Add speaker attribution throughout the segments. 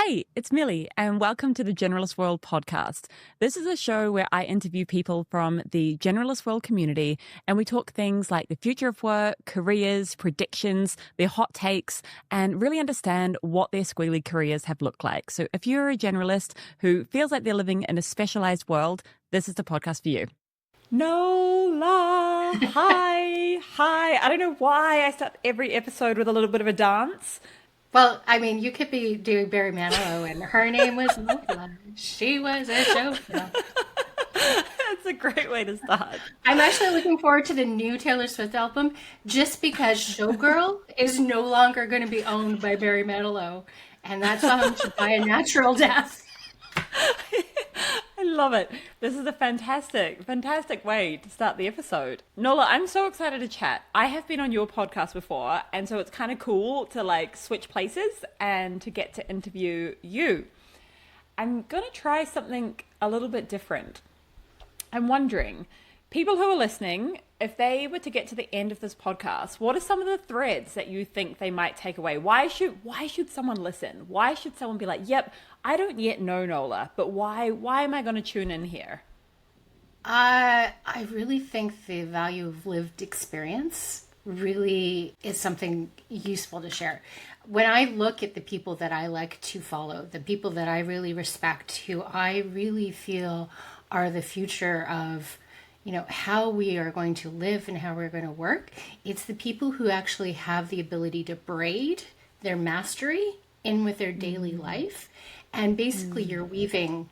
Speaker 1: Hey, it's Millie, and welcome to the Generalist World podcast. This is a show where I interview people from the Generalist World community, and we talk things like the future of work, careers, predictions, their hot takes, and really understand what their squiggly careers have looked like. So if you're a generalist who feels like they're living in a specialized world, this is the podcast for you. Nola, hi. I don't know why I start every episode with a little bit of a dance.
Speaker 2: Well, I mean, you could be doing Barry Manilow, and her name was Lola. She was a chauffeur.
Speaker 1: That's a great way to start.
Speaker 2: I'm actually looking forward to the new Taylor Swift album just because Showgirl is no longer going to be owned by Barry Manilow, and that's song should die a natural death.
Speaker 1: I love it. This is a fantastic way to start the episode. Nola, I'm so excited to chat. I have been on your podcast before, and so it's kind of cool to like switch places and to get to interview you. I'm going to try something a little bit different. I'm wondering, people who are listening, if they were to get to the end of this podcast, what are some of the threads that you think they might take away? Why should someone listen? Why should someone be like, yep, I don't yet know Nola, but why am I going to tune in here?
Speaker 2: I really think the value of lived experience really is something useful to share. When I look at the people that I like to follow, the people that I really respect, who I really feel are the future of how we are going to live and how we're going to work. It's the people who actually have the ability to braid their mastery in with their daily life. And basically you're weaving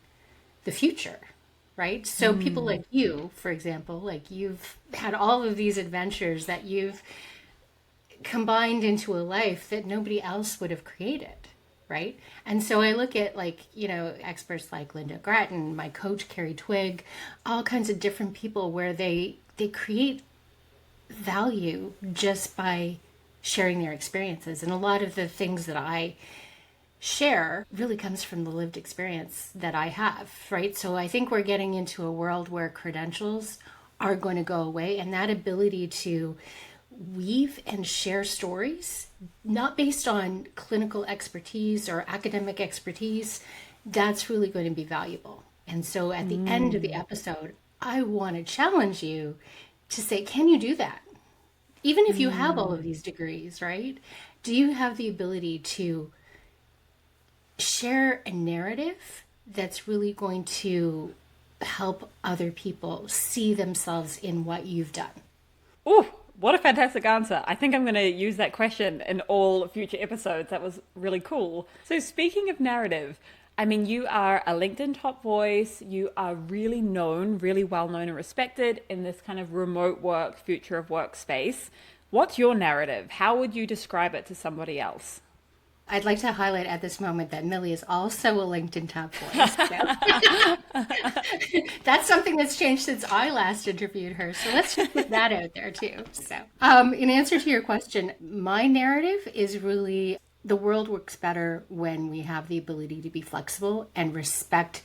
Speaker 2: the future, right? So people like you, for example, like you've had all of these adventures that you've combined into a life that nobody else would have created. Right. And so I look at experts like Linda Grattan, my coach, Carrie Twigg, all kinds of different people where they create value just by sharing their experiences. And a lot of the things that I share really comes from the lived experience that I have. Right. So I think we're getting into a world where credentials are going to go away, and that ability to weave and share stories, not based on clinical expertise or academic expertise, that's really going to be valuable. And so at the end of the episode, I want to challenge you to say, can you do that? Even if you have all of these degrees, right? Do you have the ability to share a narrative that's really going to help other people see themselves in what you've done?
Speaker 1: Ooh, what a fantastic answer. I think I'm going to use that question in all future episodes. That was really cool. So speaking of narrative, I mean, you are a LinkedIn top voice. You are really known, really well known and respected in this kind of remote work, future of work space. What's your narrative? How would you describe it to somebody else?
Speaker 2: I'd like to highlight at this moment that Millie is also a LinkedIn top voice. So. That's something that's changed since I last interviewed her. So let's just put that out there too. So in answer to your question, my narrative is really the world works better when we have the ability to be flexible and respect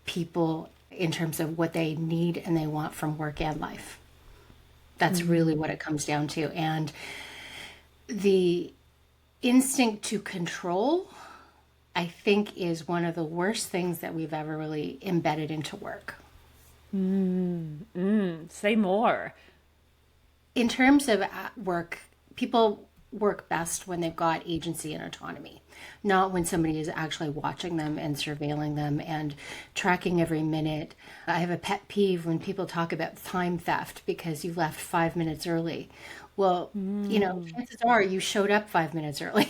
Speaker 2: people in terms of what they need and they want from work and life. That's really what it comes down to. And the instinct to control, I think, is one of the worst things that we've ever really embedded into work.
Speaker 1: Say more.
Speaker 2: In terms of work, people work best when they've got agency and autonomy, not when somebody is actually watching them and surveilling them and tracking every minute. I have a pet peeve when people talk about time theft because you left 5 minutes early. Well, chances are you showed up 5 minutes early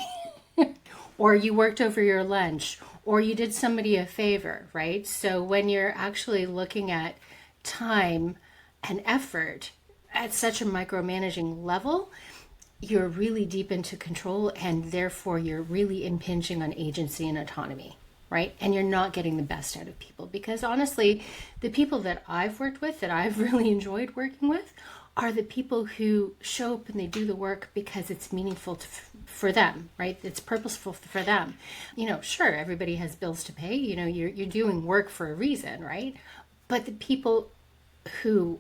Speaker 2: or you worked over your lunch or you did somebody a favor, right? So when you're actually looking at time and effort at such a micromanaging level, you're really deep into control and therefore you're really impinging on agency and autonomy, right? And you're not getting the best out of people because honestly, the people that I've worked with, that I've really enjoyed working with, are the people who show up and they do the work because it's meaningful for them, right? It's purposeful for them. Sure, everybody has bills to pay. You're doing work for a reason, right? But the people who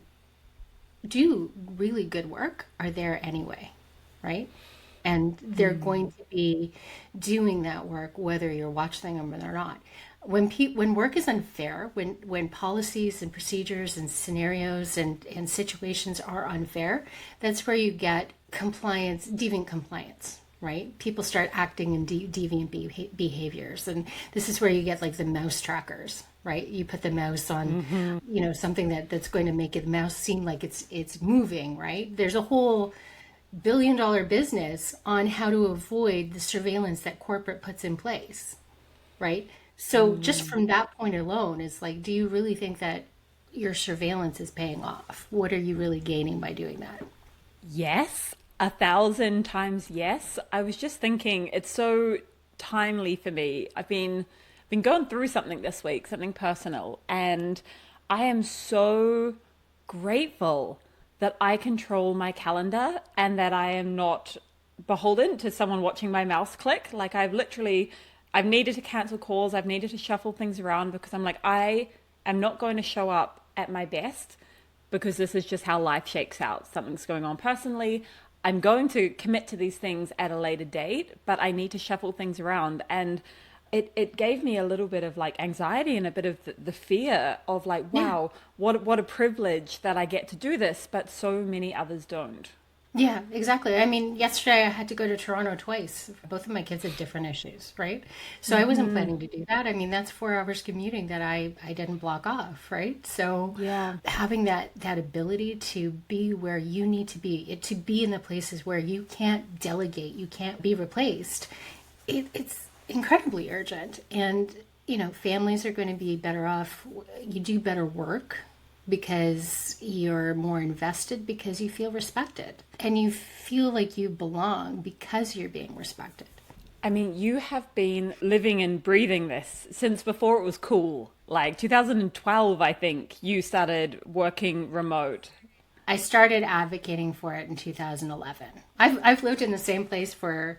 Speaker 2: do really good work are there anyway, right? And they're going to be doing that work whether you're watching them or not. When work is unfair, when policies and procedures and scenarios and situations are unfair, that's where you get compliance, deviant compliance, right? People start acting in deviant behaviors. And this is where you get like the mouse trackers, right? You put the mouse on, something that's going to make the mouse seem like it's moving, right? There's a whole billion-dollar business on how to avoid the surveillance that corporate puts in place, right? So just from that point alone, it's like, do you really think that your surveillance is paying off? What are you really gaining by doing that?
Speaker 1: Yes, 1,000 times yes. I was just thinking it's so timely for me. I've been going through something this week, something personal, and I am so grateful that I control my calendar and that I am not beholden to someone watching my mouse click. Like I've needed to cancel calls, I've needed to shuffle things around because I'm like, I am not going to show up at my best because this is just how life shakes out. Something's going on personally. I'm going to commit to these things at a later date, but I need to shuffle things around. And it gave me a little bit of like anxiety and a bit of the fear of like, wow, what a privilege that I get to do this, but so many others don't.
Speaker 2: Yeah, exactly. I mean, yesterday I had to go to Toronto twice. Both of my kids had different issues, right? So I wasn't planning to do that. I mean, that's 4 hours commuting that I didn't block off, right? So
Speaker 1: Yeah.
Speaker 2: having that ability to be where you need to be, to be in the places where you can't delegate, you can't be replaced, it's incredibly urgent. And, families are going to be better off. You do better work because you're more invested, because you feel respected and you feel like you belong because you're being respected.
Speaker 1: I mean, you have been living and breathing this since before it was cool. Like 2012, I think you started working remote.
Speaker 2: I started advocating for it in 2011. I've lived in the same place for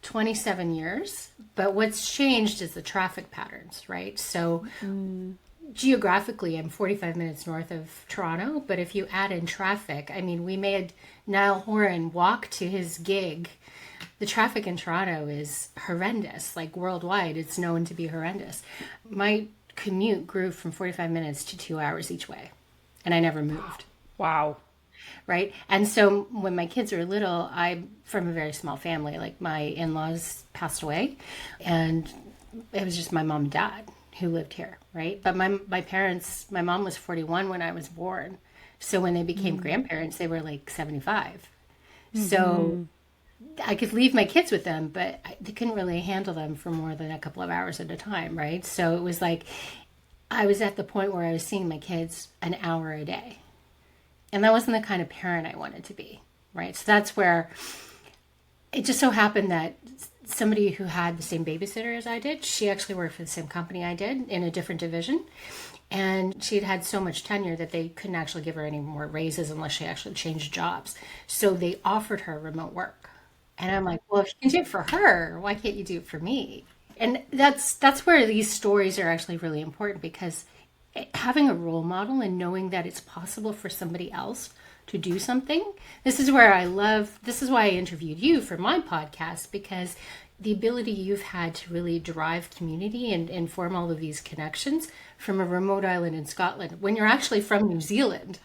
Speaker 2: 27 years, but what's changed is the traffic patterns, right? So geographically, I'm 45 minutes north of Toronto, but if you add in traffic, I mean, we made Niall Horan walk to his gig. The traffic in Toronto is horrendous. Like worldwide, it's known to be horrendous. My commute grew from 45 minutes to 2 hours each way, and I never moved.
Speaker 1: Wow.
Speaker 2: Right. And so when my kids were little, I'm from a very small family. Like my in-laws passed away, and it was just my mom and dad who lived here. Right. But my parents, my mom was 41 when I was born. So when they became grandparents, they were like 75. So I could leave my kids with them, but they couldn't really handle them for more than a couple of hours at a time. Right. So it was like I was at the point where I was seeing my kids an hour a day. And that wasn't the kind of parent I wanted to be, right? So that's where it just so happened that somebody who had the same babysitter as I did, she actually worked for the same company I did in a different division. And she'd had so much tenure that they couldn't actually give her any more raises unless she actually changed jobs. So they offered her remote work. And I'm like, well, if you can do it for her, why can't you do it for me? And that's where these stories are actually really important, because having a role model and knowing that it's possible for somebody else to do something. This is why I interviewed you for my podcast, because the ability you've had to really drive community and form all of these connections from a remote island in Scotland when you're actually from New Zealand.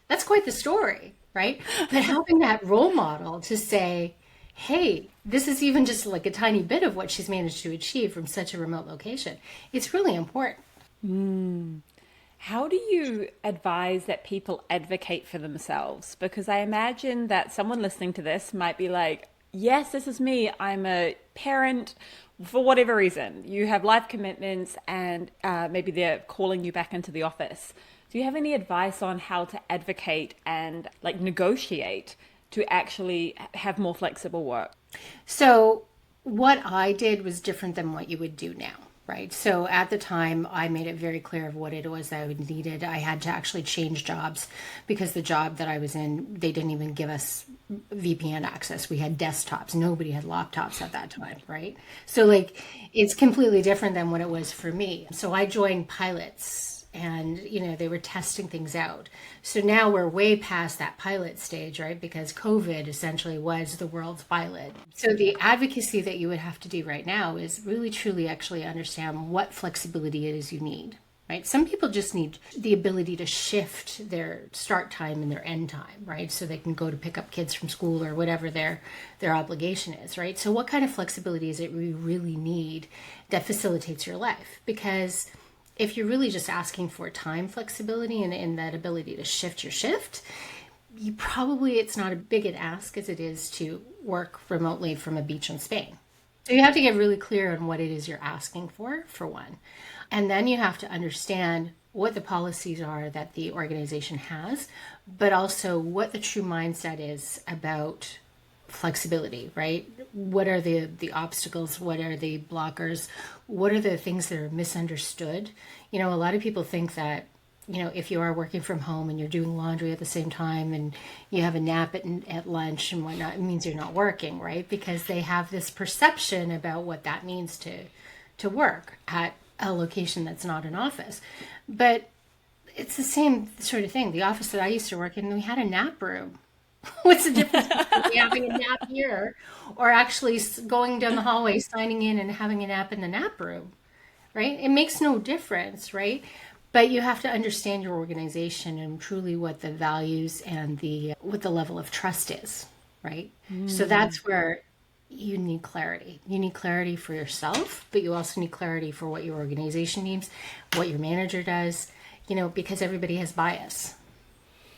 Speaker 2: That's quite the story, right? But having that role model to say, hey, this is even just like a tiny bit of what she's managed to achieve from such a remote location. It's really important.
Speaker 1: How do you advise that people advocate for themselves? Because I imagine that someone listening to this might be like, yes, this is me. I'm a parent for whatever reason. You have life commitments and maybe they're calling you back into the office. Do you have any advice on how to advocate and like negotiate to actually have more flexible work?
Speaker 2: So what I did was different than what you would do now, right? So at the time, I made it very clear of what it was that I needed. I had to actually change jobs because the job that I was in, they didn't even give us VPN access. We had desktops. Nobody had laptops at that time, right? So like, it's completely different than what it was for me. So I joined pilots and, they were testing things out. So now we're way past that pilot stage, right? Because COVID essentially was the world's pilot. So the advocacy that you would have to do right now is really truly actually understand what flexibility it is you need. Right? Some people just need the ability to shift their start time and their end time, right? So they can go to pick up kids from school or whatever their obligation is, right? So what kind of flexibility is it we really need that facilitates your life? Because if you're really just asking for time flexibility and that ability to shift your shift, it's not a big an ask as it is to work remotely from a beach in Spain. So you have to get really clear on what it is you're asking for one. And then you have to understand what the policies are that the organization has, but also what the true mindset is about flexibility, right? What are the obstacles? What are the blockers? What are the things that are misunderstood? A lot of people think that, if you are working from home and you're doing laundry at the same time and you have a nap at lunch and whatnot, it means you're not working, right? Because they have this perception about what that means to work at a location that's not an office. But it's the same sort of thing. The office that I used to work in, we had a nap room. What's the difference between having a nap here or actually going down the hallway, signing in and having a nap in the nap room, right? It makes no difference, right? But you have to understand your organization and truly what the values and what the level of trust is, right? So that's where you need clarity. You need clarity for yourself, but you also need clarity for what your organization needs, what your manager does, because everybody has bias,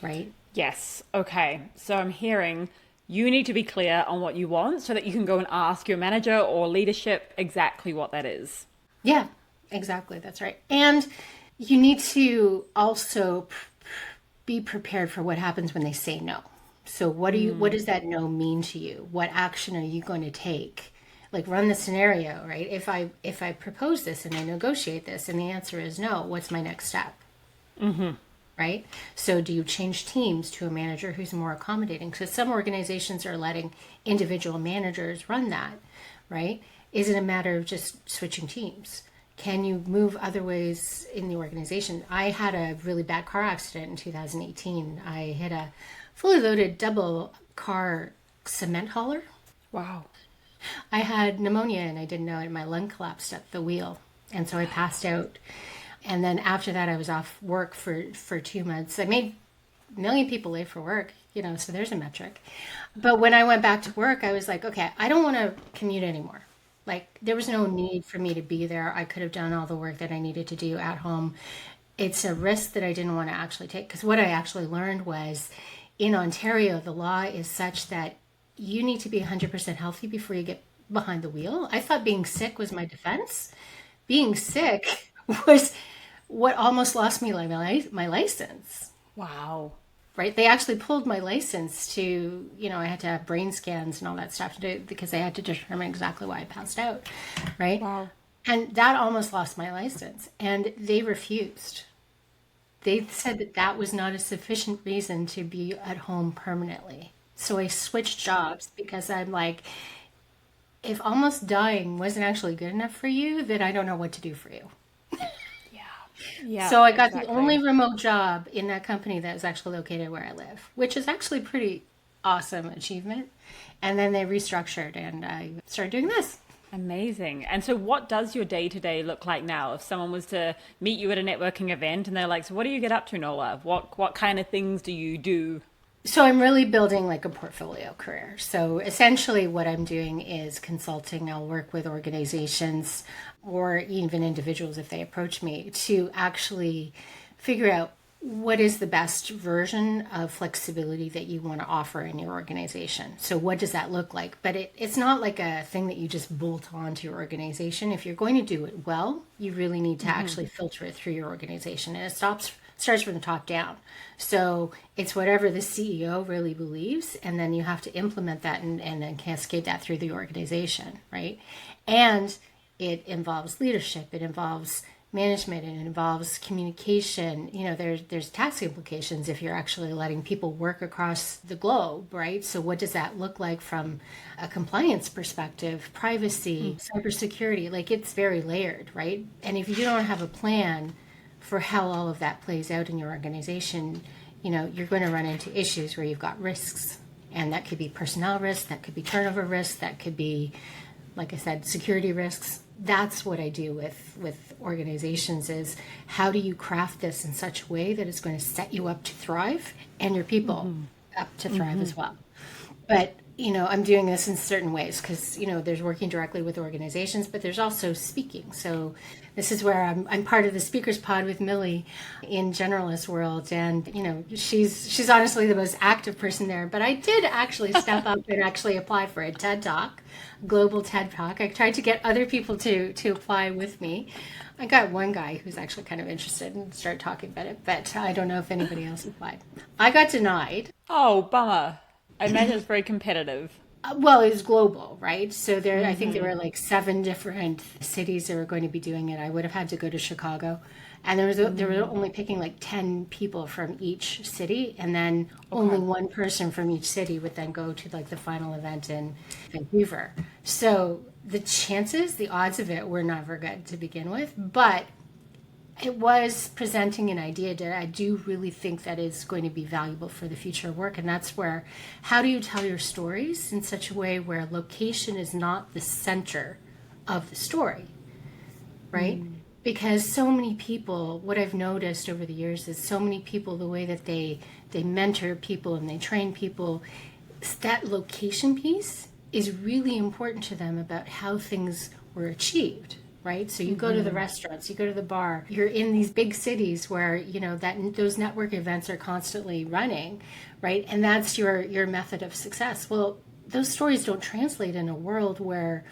Speaker 2: right?
Speaker 1: Yes. Okay. So I'm hearing you need to be clear on what you want so that you can go and ask your manager or leadership exactly what that is.
Speaker 2: Yeah, exactly. That's right. And you need to also be prepared for what happens when they say no. So what does that no mean to you? What action are you going to take? Like run the scenario, right? If I propose this and I negotiate this and the answer is no, what's my next step? Right? So do you change teams to a manager who's more accommodating? Because some organizations are letting individual managers run that, right? Is it a matter of just switching teams? Can you move other ways in the organization? I had a really bad car accident in 2018. I hit a fully loaded double car cement hauler.
Speaker 1: Wow.
Speaker 2: I had pneumonia and I didn't know it. My lung collapsed at the wheel. And so I passed out. And then after that, I was off work for 2 months. I made a million people late for work, so there's a metric. But when I went back to work, I was like, okay, I don't want to commute anymore. Like there was no need for me to be there. I could have done all the work that I needed to do at home. It's a risk that I didn't want to actually take. Because what I actually learned was in Ontario, the law is such that you need to be 100% healthy before you get behind the wheel. I thought being sick was my defense. Being sick was what almost lost me my license.
Speaker 1: Wow.
Speaker 2: Right? They actually pulled my license to, I had to have brain scans and all that stuff to do because they had to determine exactly why I passed out. Right?
Speaker 1: Wow.
Speaker 2: And that almost lost my license. And they refused. They said that was not a sufficient reason to be at home permanently. So I switched jobs because I'm like, if almost dying wasn't actually good enough for you, then I don't know what to do for you.
Speaker 1: Yeah.
Speaker 2: So I got
Speaker 1: exactly.
Speaker 2: the only remote job in that company that was actually located where I live, which is actually pretty awesome achievement. And then they restructured and I started doing this.
Speaker 1: Amazing. And so what does your day-to-day look like now? If someone was to meet you at a networking event and they're like, so what do you get up to, Nola? What kind of things do you do?
Speaker 2: So I'm really building like a portfolio career. So essentially what I'm doing is consulting. I'll work with organizations or even individuals if they approach me to actually figure out what is the best version of flexibility that you want to offer in your organization. So what does that look like? But it's not like a thing that you just bolt on to your organization. If you're going to do it well, you really need to actually filter it through your organization. And it starts from the top down. So it's whatever the CEO really believes, and then you have to implement that and then cascade that through the organization, right? And it involves leadership, it involves management, it involves communication. There's tax implications if you're actually letting people work across the globe, right? So what does that look like from a compliance perspective, privacy, cybersecurity? Like it's very layered, right? And if you don't have a plan for how all of that plays out in your organization, you're going to run into issues where you've got risks. And that could be personnel risks, that could be turnover risks, that could be, like I said, security risks. That's what I do with organizations is how do you craft this in such a way that it's going to set you up to thrive and your people up to thrive as well. But, I'm doing this in certain ways because, there's working directly with organizations, but there's also speaking. So this is where I'm part of the speakers pod with Millie in Generalist World. And, she's honestly the most active person there. But I did actually step up and actually apply for a TED Talk, global TED Talk. I tried to get other people to apply with me. I got one guy who's actually kind of interested and started talking about it, but I don't know if anybody else applied. I got denied.
Speaker 1: Oh, bummer. I imagine it's very competitive.
Speaker 2: Well, it was global, right? So I think there were like 7 different cities that were going to be doing it. I would have had to go to Chicago, and they were only picking like 10 people from each city, and then only one person from each city would then go to like the final event in Vancouver. So the odds of it were never good to begin with, but it was presenting an idea that I do really think that is going to be valuable for the future of work. And that's where, how do you tell your stories in such a way where location is not the center of the story, right? Because so many people, what I've noticed over the years is so many people, the way that they mentor people and they train people, that location piece is really important to them about how things were achieved. Right? So you go to the restaurants, you go to the bar, you're in these big cities where, those network events are constantly running, right? And that's your method of success. Well, those stories don't translate in a world where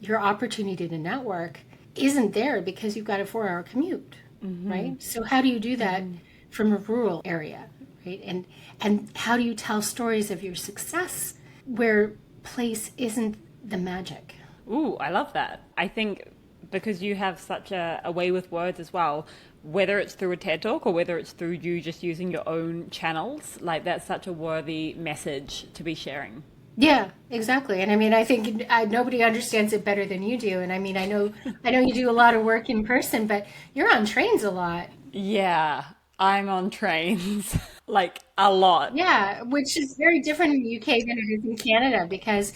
Speaker 2: your opportunity to network isn't there because you've got a 4-hour commute, right? So how do you do that from a rural area, right? And how do you tell stories of your success where place isn't the magic?
Speaker 1: Ooh, I love that. I think because you have such a way with words as well, whether it's through a TED Talk or whether it's through you just using your own channels, like that's such a worthy message to be sharing.
Speaker 2: Yeah, exactly. And I mean, I think nobody understands it better than you do. And I mean, I know you do a lot of work in person, but you're on trains a lot.
Speaker 1: Yeah, I'm on trains like a lot.
Speaker 2: Yeah, which is very different in the UK than it is in Canada because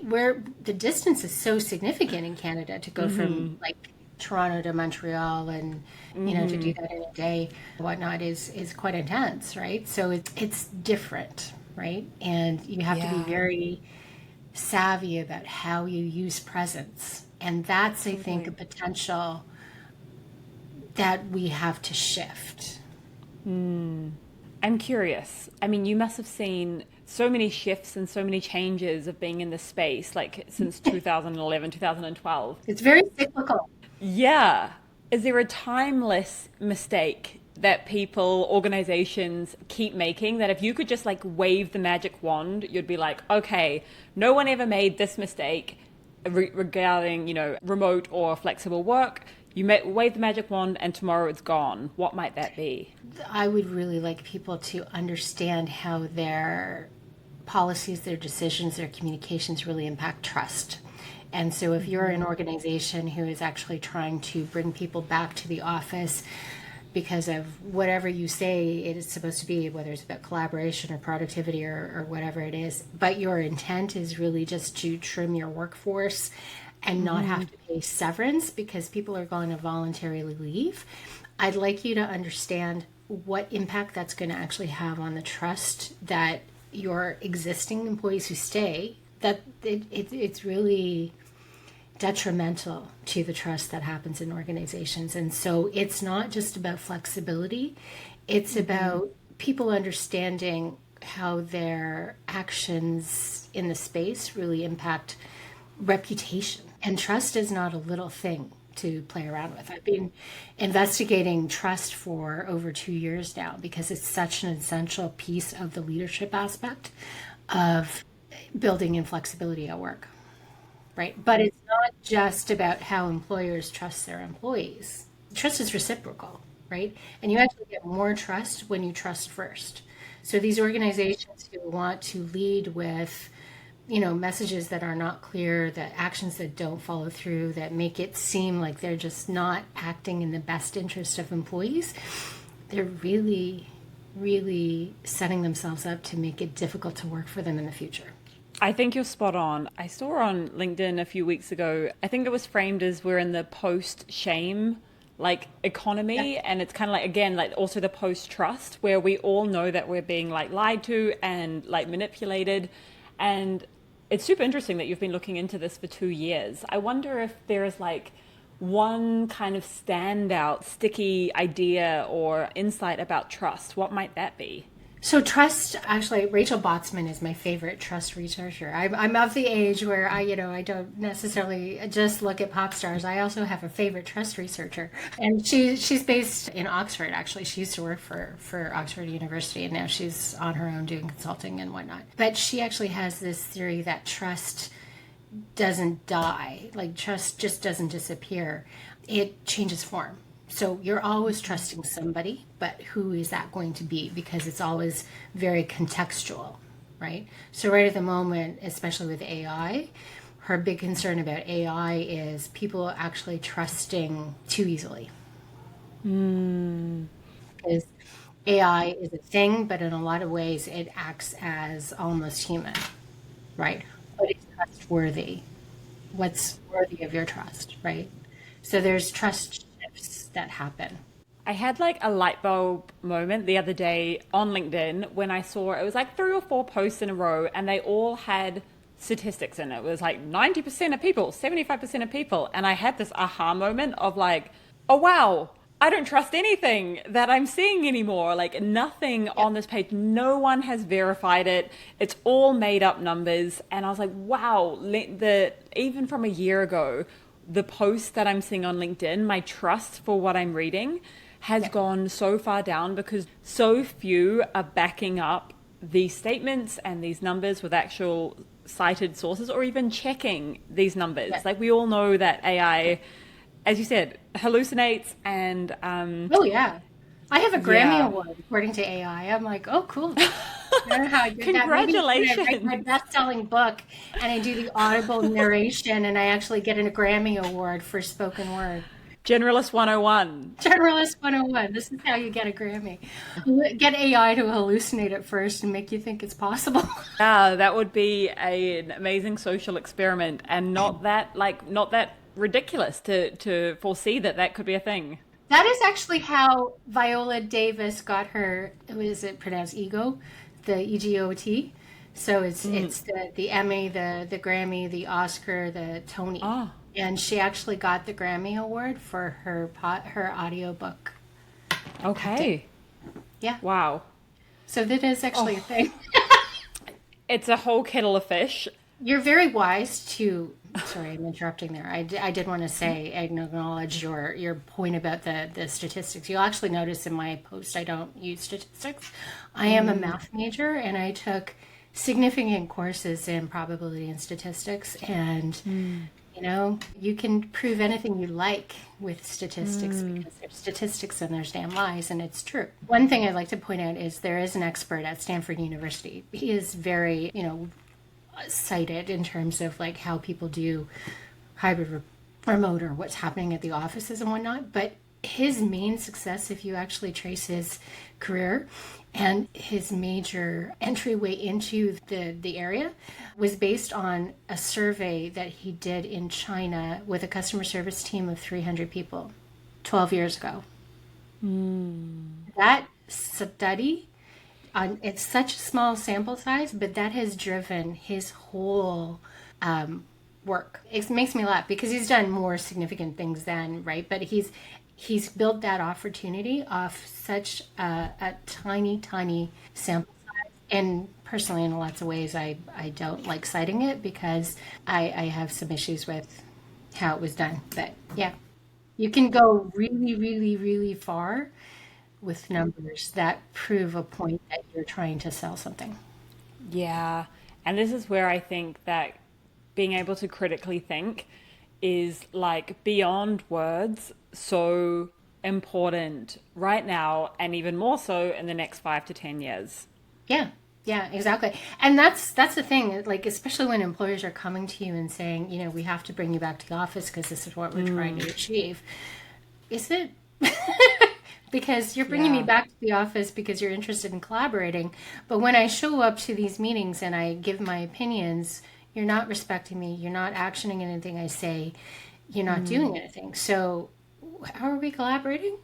Speaker 2: where the distance is so significant in Canada to go from like Toronto to Montreal and to do that in a day, whatnot is quite intense, right? So it's different, right? And you have to be very savvy about how you use presence, and that's I think a potential that we have to shift.
Speaker 1: I'm curious. I mean, you must have seen so many shifts and so many changes of being in this space, like since 2011, 2012.
Speaker 2: It's very cyclical.
Speaker 1: Yeah. Is there a timeless mistake that people, organizations keep making that if you could just like wave the magic wand, you'd be like, okay, no one ever made this mistake regarding, remote or flexible work. You wave the magic wand and tomorrow it's gone. What might that be?
Speaker 2: I would really like people to understand how their policies, their decisions, their communications really impact trust. And so if you're an organization who is actually trying to bring people back to the office because of whatever you say it is supposed to be, whether it's about collaboration or productivity or whatever it is, but your intent is really just to trim your workforce and not have to pay severance because people are going to voluntarily leave, I'd like you to understand what impact that's going to actually have on the trust that your existing employees who stay, that it's really detrimental to the trust that happens in organizations. And so it's not just about flexibility, it's about people understanding how their actions in the space really impact reputation. And trust is not a little thing to play around with. I've been investigating trust for over 2 years now because it's such an essential piece of the leadership aspect of building in flexibility at work, right? But it's not just about how employers trust their employees. Trust is reciprocal, right? And you actually get more trust when you trust first. So these organizations who want to lead with messages that are not clear, the actions that don't follow through, that make it seem like they're just not acting in the best interest of employees, they're really, really setting themselves up to make it difficult to work for them in the future.
Speaker 1: I think you're spot on. I saw on LinkedIn a few weeks ago, I think it was framed as we're in the post-shame like economy, and it's kind of like, again, like also the post-trust, where we all know that we're being like lied to and like manipulated. And it's super interesting that you've been looking into this for 2 years. I wonder if there is like one kind of standout sticky idea or insight about trust. What might that be?
Speaker 2: So trust, actually, Rachel Botsman is my favorite trust researcher. I'm of the age where I don't necessarily just look at pop stars. I also have a favorite trust researcher, and she's based in Oxford. Actually, she used to work for Oxford University, and now she's on her own doing consulting and whatnot. But she actually has this theory that trust doesn't die, like trust just doesn't disappear. It changes form. So you're always trusting somebody, but who is that going to be? Because it's always very contextual, right? So right at the moment, especially with AI, her big concern about AI is people actually trusting too easily. Because AI is a thing, but in a lot of ways it acts as almost human, right? What is trustworthy? What's worthy of your trust, right? So there's trust shifts that happen.
Speaker 1: I had like a light bulb moment the other day on LinkedIn when I saw it was like 3 or 4 posts in a row, and they all had statistics in it. It was like 90% of people, 75% of people. And I had this aha moment of like, oh wow, I don't trust anything that I'm seeing anymore. Like nothing on this page, no one has verified it. It's all made up numbers. And I was like, wow, even from a year ago, the posts that I'm seeing on LinkedIn, my trust for what I'm reading has gone so far down because so few are backing up these statements and these numbers with actual cited sources or even checking these numbers. Like we all know that AI, as you said, hallucinates and
Speaker 2: Oh yeah. I have a Grammy Award according to AI. I'm like, oh cool. I don't know how I did that. Maybe when I write my
Speaker 1: congratulations.
Speaker 2: best-selling book and I do the audible narration and I actually get a Grammy Award for spoken word.
Speaker 1: Generalist 101.
Speaker 2: Generalist 101. This is how you get a Grammy. Get AI to hallucinate at first and make you think it's possible.
Speaker 1: Yeah, that would be an amazing social experiment and not that ridiculous to foresee that that could be a thing.
Speaker 2: That is actually how Viola Davis got her, was it pronounced ego? The EGOT. So it's the Emmy, the Grammy, the Oscar, the Tony.
Speaker 1: Oh,
Speaker 2: And she actually got the Grammy Award for her audiobook acting.
Speaker 1: okay.
Speaker 2: Yeah.
Speaker 1: Wow.
Speaker 2: So that is actually a thing.
Speaker 1: It's a whole kettle of fish.
Speaker 2: You're very wise to. Sorry, I'm interrupting there. I did want to say and acknowledge your point about the statistics. You'll actually notice in my post I don't use statistics. I am a math major and I took significant courses in probability and statistics. And you can prove anything you like with statistics because there's statistics and there's damn lies, and it's true. One thing I'd like to point out is there is an expert at Stanford University. He is very, cited in terms of like how people do hybrid remote or what's happening at the offices and whatnot. But his main success, if you actually trace his career and his major entryway into the area, was based on a survey that he did in China with a customer service team of 300 people 12 years ago. That study, it's such a small sample size, but that has driven his whole work. It makes me laugh because he's done more significant things than, right? But he's built that opportunity off such a tiny, tiny sample size. And personally, in lots of ways, I don't like citing it because I have some issues with how it was done. But yeah, you can go really, really, really far with numbers that prove a point that you're trying to sell something.
Speaker 1: Yeah. And this is where I think that being able to critically think is like beyond words so important right now and even more so in the next 5 to 10 years.
Speaker 2: Yeah. Yeah, exactly. And that's the thing, like especially when employers are coming to you and saying, we have to bring you back to the office because this is what we're trying to achieve. Is it? Because you're bringing me
Speaker 1: Yeah.
Speaker 2: back to the office because you're interested in collaborating, but when I show up to these meetings and I give my opinions, you're not respecting me, you're not actioning anything I say, you're not doing anything. So how are we collaborating?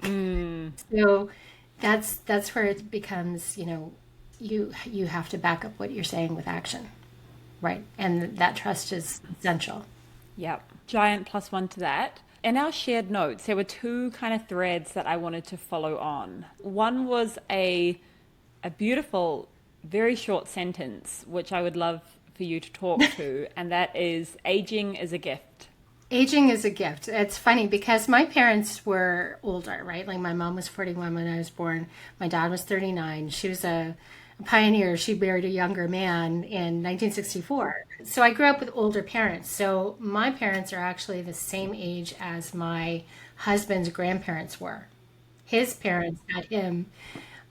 Speaker 2: So that's where it becomes, you have to back up what you're saying with action, right? And that trust is essential.
Speaker 1: Yep. Giant plus one to that. In our shared notes, there were two kind of threads that I wanted to follow on. One was a beautiful, very short sentence, which I would love for you to talk to, and that is aging is a gift.
Speaker 2: Aging is a gift. It's funny because my parents were older, right? Like my mom was 41 when I was born. My dad was 39. She was a pioneer. She married a younger man in 1964. So I grew up with older parents. So my parents are actually the same age as my husband's grandparents were. His parents had him,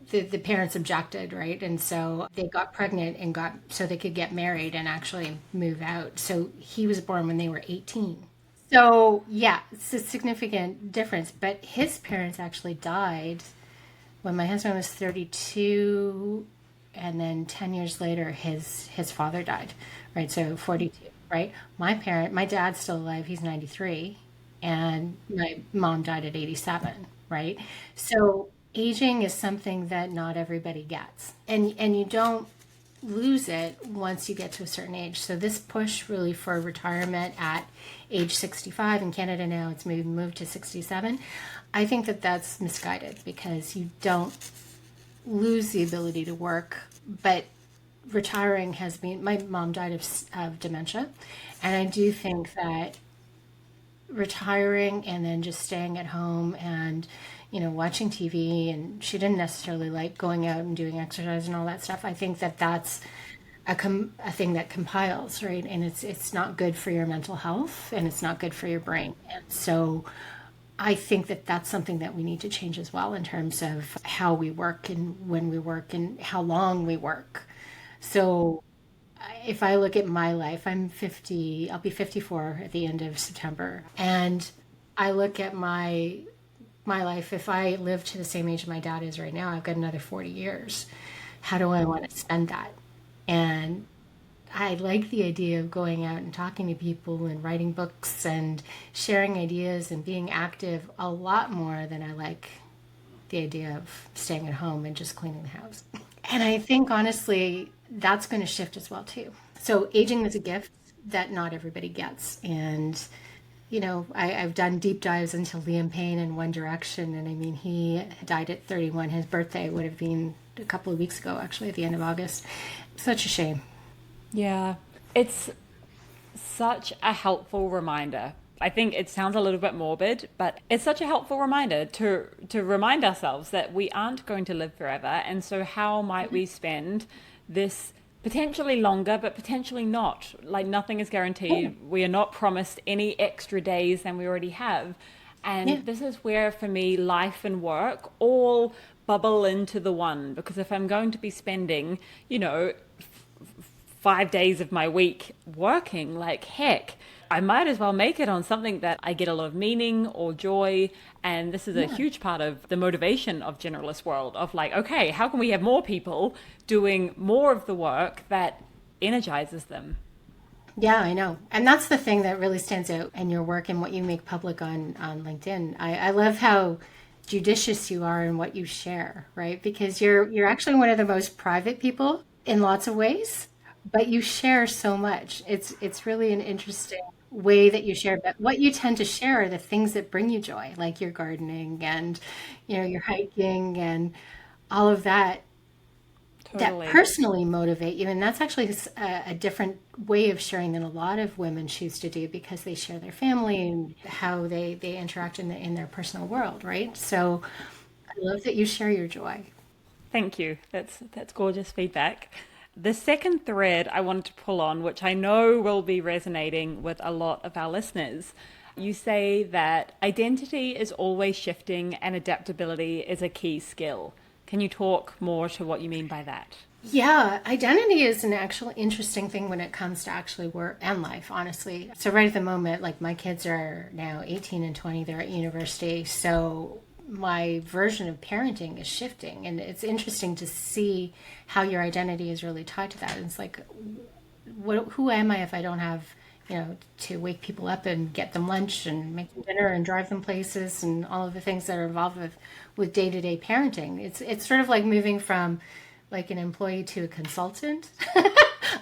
Speaker 2: the parents objected, right? And so they got pregnant and got so they could get married and actually move out. So he was born when they were 18. So, yeah, it's a significant difference. But his parents actually died when my husband was 32, and then 10 years later, his father died, right? So 42, right? My dad's still alive. He's 93, and my mom died at 87, right? So aging is something that not everybody gets, and you don't lose it once you get to a certain age. So this push really for retirement at age 65 in Canada now, it's moved to 67. I think that that's misguided because you don't lose the ability to work, but retiring has been, my mom died of dementia. And I do think that retiring and then just staying at home and watching TV, and she didn't necessarily like going out and doing exercise and all that stuff. I think that that's a thing that compiles, right? And it's not good for your mental health and it's not good for your brain. And so I think that that's something that we need to change as well in terms of how we work and when we work and how long we work. So if I look at my life, I'm 50, I'll be 54 at the end of September. And I look at my life, if I live to the same age my dad is right now, I've got another 40 years. How do I want to spend that? And I like the idea of going out and talking to people and writing books and sharing ideas and being active a lot more than I like the idea of staying at home and just cleaning the house. And I think honestly, that's going to shift as well too. So aging is a gift that not everybody gets. And I've done deep dives into Liam Payne in One Direction, and I mean, he died at 31. His birthday would have been a couple of weeks ago, actually, at the end of August. Such a shame.
Speaker 1: Yeah, it's such a helpful reminder. I think it sounds a little bit morbid, but it's such a helpful reminder to remind ourselves that we aren't going to live forever. And so how might we spend this potentially longer, but potentially not? Like nothing is guaranteed. We are not promised any extra days than we already have.
Speaker 2: Yeah.
Speaker 1: And this is where, for me, life and work all bubble into the one. Because if I'm going to be spending, 5 days of my week working, like heck, I might as well make it on something that I get a lot of meaning or joy. And this is a
Speaker 2: Yeah.
Speaker 1: huge part of the motivation of Generalist World of like, okay, how can we have more people doing more of the work that energizes them?
Speaker 2: Yeah, I know. And that's the thing that really stands out in your work and what you make public on LinkedIn. I love how judicious you are in what you share, right? Because you're actually one of the most private people in lots of ways, but you share so much. It's really an interesting way that you share. But what you tend to share are the things that bring you joy, like your gardening and your hiking and all of that
Speaker 1: Totally.
Speaker 2: personally motivate you. And that's actually a different way of sharing than a lot of women choose to do because they share their family and how they interact in their personal world, right? So I love that you share your joy.
Speaker 1: Thank you. That's gorgeous feedback. The second thread I wanted to pull on, which I know will be resonating with a lot of our listeners, you say that identity is always shifting and adaptability is a key skill. Can you talk more to what you mean by that?
Speaker 2: Yeah, identity is an actual interesting thing when it comes to actually work and life, honestly. So right at the moment, like my kids are now 18 and 20, they're at university. So my version of parenting is shifting, and it's interesting to see how your identity is really tied to that. It's like, who am I if I don't have, to wake people up and get them lunch and make them dinner and drive them places and all of the things that are involved with day-to-day parenting. It's sort of like moving from like an employee to a consultant.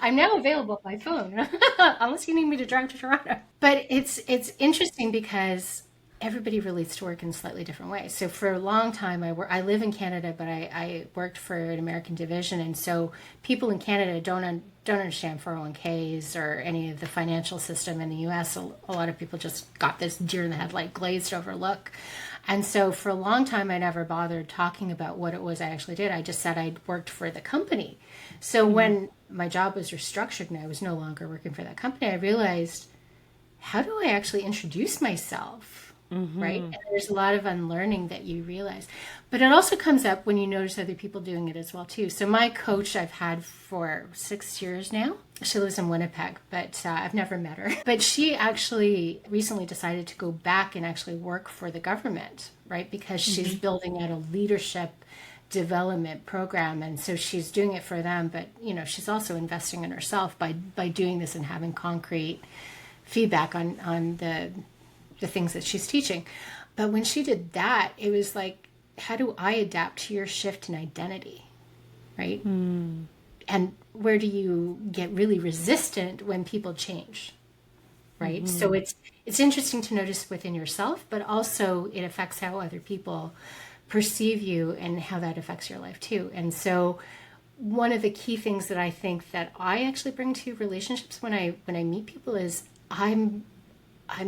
Speaker 2: I'm now available by phone, unless you need me to drive to Toronto. But it's interesting because everybody relates to work in slightly different ways. So for a long time, I live in Canada, but I worked for an American division, and so people in Canada don't understand 401ks or any of the financial system in the U.S. A lot of people just got this deer in the headlight glazed over look. And so for a long time, I never bothered talking about what it was I actually did. I just said I worked for the company. So when my job was restructured and I was no longer working for that company, I realized, how do I actually introduce myself? Right? And there's a lot of unlearning that you realize. But it also comes up when you notice other people doing it as well, too. So my coach I've had for 6 years now. She lives in Winnipeg, but I've never met her. But she actually recently decided to go back and actually work for the government, right? Because she's building out a leadership development program, and so she's doing it for them, but she's also investing in herself by doing this and having concrete feedback on the things that she's teaching. But when she did that, it was like, how do I adapt to your shift in identity, right? And where do you get really resistant when people change, right? So it's interesting to notice within yourself, but also it affects how other people perceive you and how that affects your life too. And so one of the key things that I think that I actually bring to relationships when I meet people is I'm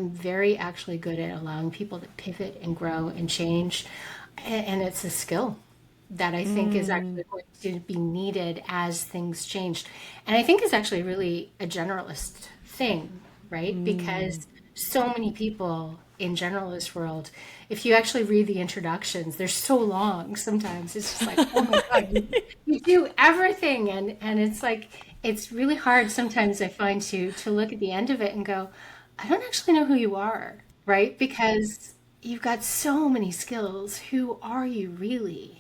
Speaker 2: very actually good at allowing people to pivot and grow and change. And it's a skill that I think is actually going to be needed as things change. And I think it's actually really a generalist thing, right? Because so many people in generalist world, if you actually read the introductions, they're so long sometimes. It's just like, oh my God, you do everything. And it's like, it's really hard sometimes I find to look at the end of it and go, I don't actually know who you are, right? Because you've got so many skills. Who are you really?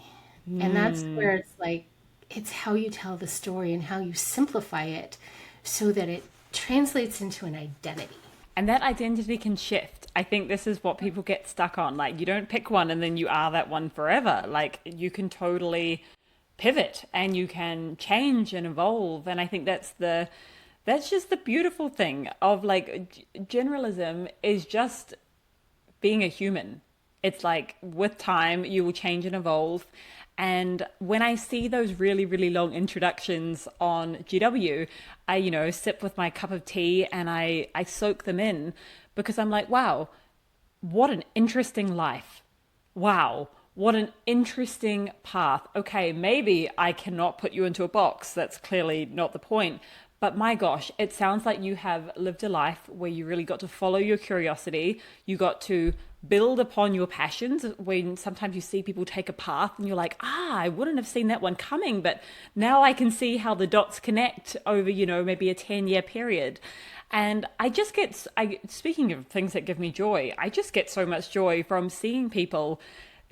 Speaker 2: And that's where it's like, it's how you tell the story and how you simplify it so that it translates into an identity.
Speaker 1: And that identity can shift. I think this is what people get stuck on. Like, you don't pick one and then you are that one forever. Like, you can totally pivot and you can change and evolve. And I think that's just the beautiful thing of like generalism is just being a human. It's like with time, you will change and evolve. And when I see those really, really long introductions on GW, I, sip with my cup of tea and I soak them in because I'm like, wow, what an interesting life. Wow, what an interesting path. Okay, maybe I cannot put you into a box. That's clearly not the point. But my gosh, it sounds like you have lived a life where you really got to follow your curiosity. You got to build upon your passions when sometimes you see people take a path and you're like, I wouldn't have seen that one coming, but now I can see how the dots connect over, maybe a 10-year period. And speaking of things that give me joy, I just get so much joy from seeing people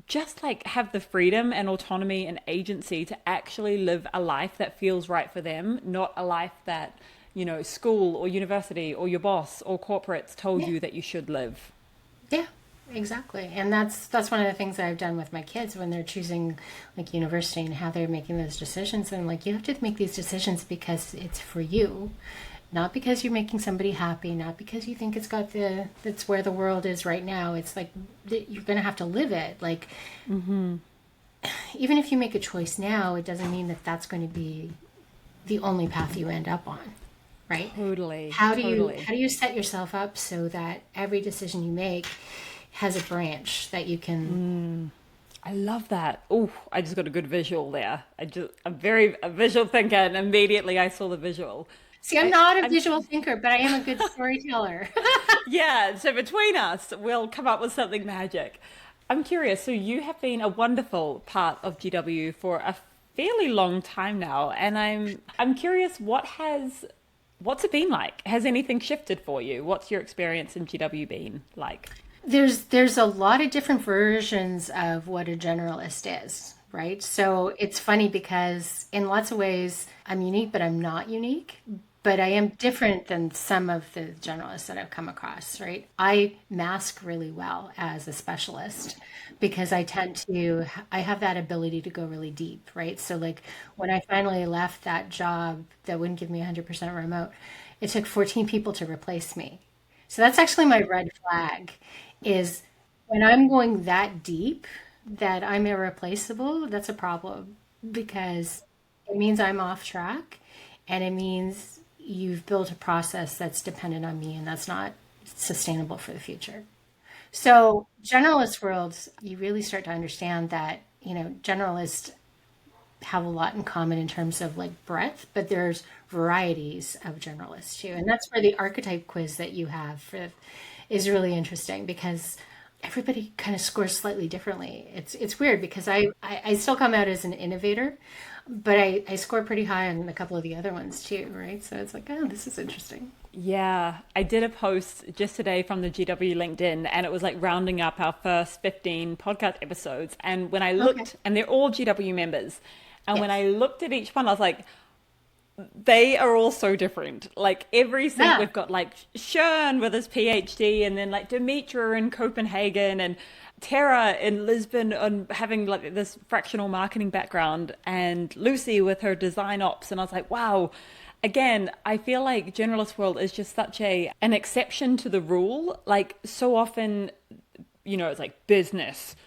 Speaker 1: just like have the freedom and autonomy and agency to actually live a life that feels right for them, not a life that, school or university or your boss or corporates told
Speaker 2: Yeah.
Speaker 1: you that you should live.
Speaker 2: Yeah, exactly. And that's one of the things that I've done with my kids when they're choosing like university and how they're making those decisions. And like, you have to make these decisions because it's for you, not because you're making somebody happy, not because you think that's where the world is right now. It's like you're going to have to live it. Like, even if you make a choice now, it doesn't mean that that's going to be the only path you end up on, right?
Speaker 1: Totally.
Speaker 2: How do
Speaker 1: Totally.
Speaker 2: you set yourself up so that every decision you make has a branch that you can?
Speaker 1: I love that. Oh, I just got a good visual there. I'm very a visual thinker, and immediately I saw the visual.
Speaker 2: See, I'm not a visual thinker, but I am a good storyteller.
Speaker 1: Yeah, so between us, we'll come up with something magic. I'm curious. So you have been a wonderful part of GW for a fairly long time now, and I'm curious, what's it been like? Has anything shifted for you? What's your experience in GW been like?
Speaker 2: There's a lot of different versions of what a generalist is, right? So it's funny because in lots of ways I'm unique, but I'm not unique. But I am different than some of the generalists that I've come across, right? I mask really well as a specialist because I have that ability to go really deep, right? So, like, when I finally left that job that wouldn't give me 100% remote, it took 14 people to replace me. So that's actually my red flag is when I'm going that deep that I'm irreplaceable, that's a problem because it means I'm off track and it means you've built a process that's dependent on me and that's not sustainable for the future. So, generalist worlds, you really start to understand that, generalists have a lot in common in terms of like breadth, but there's varieties of generalists too. And that's where the archetype quiz that you have is really interesting because everybody kind of scores slightly differently. It's weird because I still come out as an innovator, but I score pretty high on a couple of the other ones too, right? So it's like, oh, this is interesting.
Speaker 1: Yeah, I did a post just today from the GW LinkedIn, and it was like rounding up our first 15 podcast episodes. And when I
Speaker 2: Okay.
Speaker 1: looked, and they're all GW members, and when
Speaker 2: Yes.
Speaker 1: I looked at each one, I was like, they are all so different. Like every single,
Speaker 2: Yeah.
Speaker 1: we've got like Shern with his PhD, and then like Dimitra in Copenhagen, and Tara in Lisbon on having like this fractional marketing background, and Lucy with her design ops. And I was like, wow. Again, I feel like generalist world is just such an exception to the rule. Like so often, it's like business,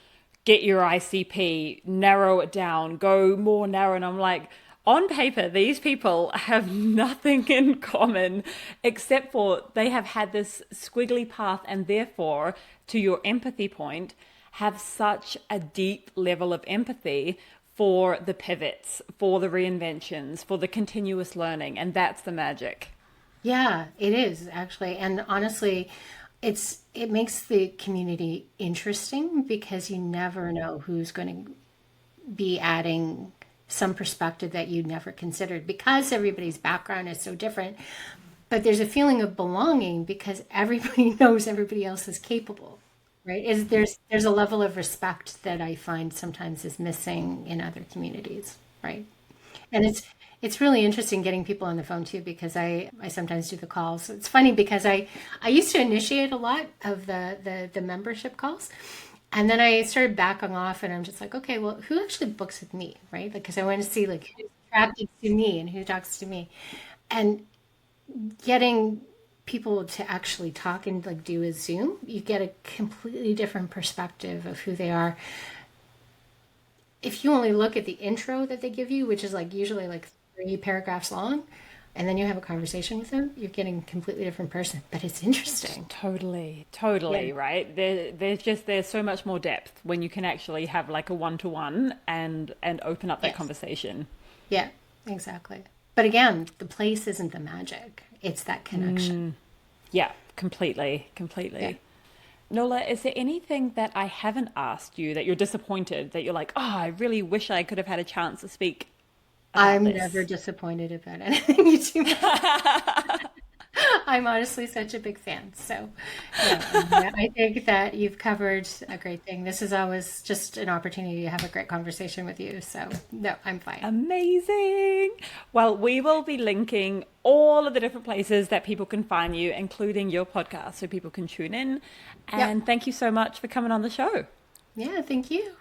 Speaker 1: get your ICP, narrow it down, go more narrow. And I'm like, on paper, these people have nothing in common except for they have had this squiggly path and therefore, to your empathy point, have such a deep level of empathy for the pivots, for the reinventions, for the continuous learning. And that's the magic.
Speaker 2: Yeah, it is actually. And honestly, it makes the community interesting because you never know who's going to be adding some perspective that you'd never considered because everybody's background is so different. But there's a feeling of belonging because everybody knows everybody else is capable, right? There's a level of respect that I find sometimes is missing in other communities, right? And it's really interesting getting people on the phone too because I sometimes do the calls. It's funny because I used to initiate a lot of the membership calls. And then I started backing off and I'm just like, okay, well, who actually books with me, right? Like, because I want to see like who's attracted to me and who talks to me. And getting people to actually talk and like do a Zoom, you get a completely different perspective of who they are. If you only look at the intro that they give you, which is like usually like 3 paragraphs long, and then you have a conversation with them, you're getting a completely different person. But it's interesting.
Speaker 1: Totally,
Speaker 2: Yeah.
Speaker 1: totally, right? There's so much more depth when you can actually have like a one-to-one and open up that
Speaker 2: Yes.
Speaker 1: conversation.
Speaker 2: Yeah, exactly. But again, the place isn't the magic. It's that connection.
Speaker 1: Yeah, completely,
Speaker 2: Yeah.
Speaker 1: completely. Nola, is there anything that I haven't asked you that you're disappointed that you're like, oh, I really wish I could have had a chance to speak about
Speaker 2: I'm never
Speaker 1: this?
Speaker 2: disappointed about anything you do. I'm honestly such a big fan. So, no, I think that you've covered a great thing. This is always just an opportunity to have a great conversation with you. So, no, I'm fine.
Speaker 1: Amazing. Well, we will be linking all of the different places that people can find you, including your podcast, so people can tune in.
Speaker 2: Yep.
Speaker 1: And thank you so much for coming on the show.
Speaker 2: Yeah, thank you.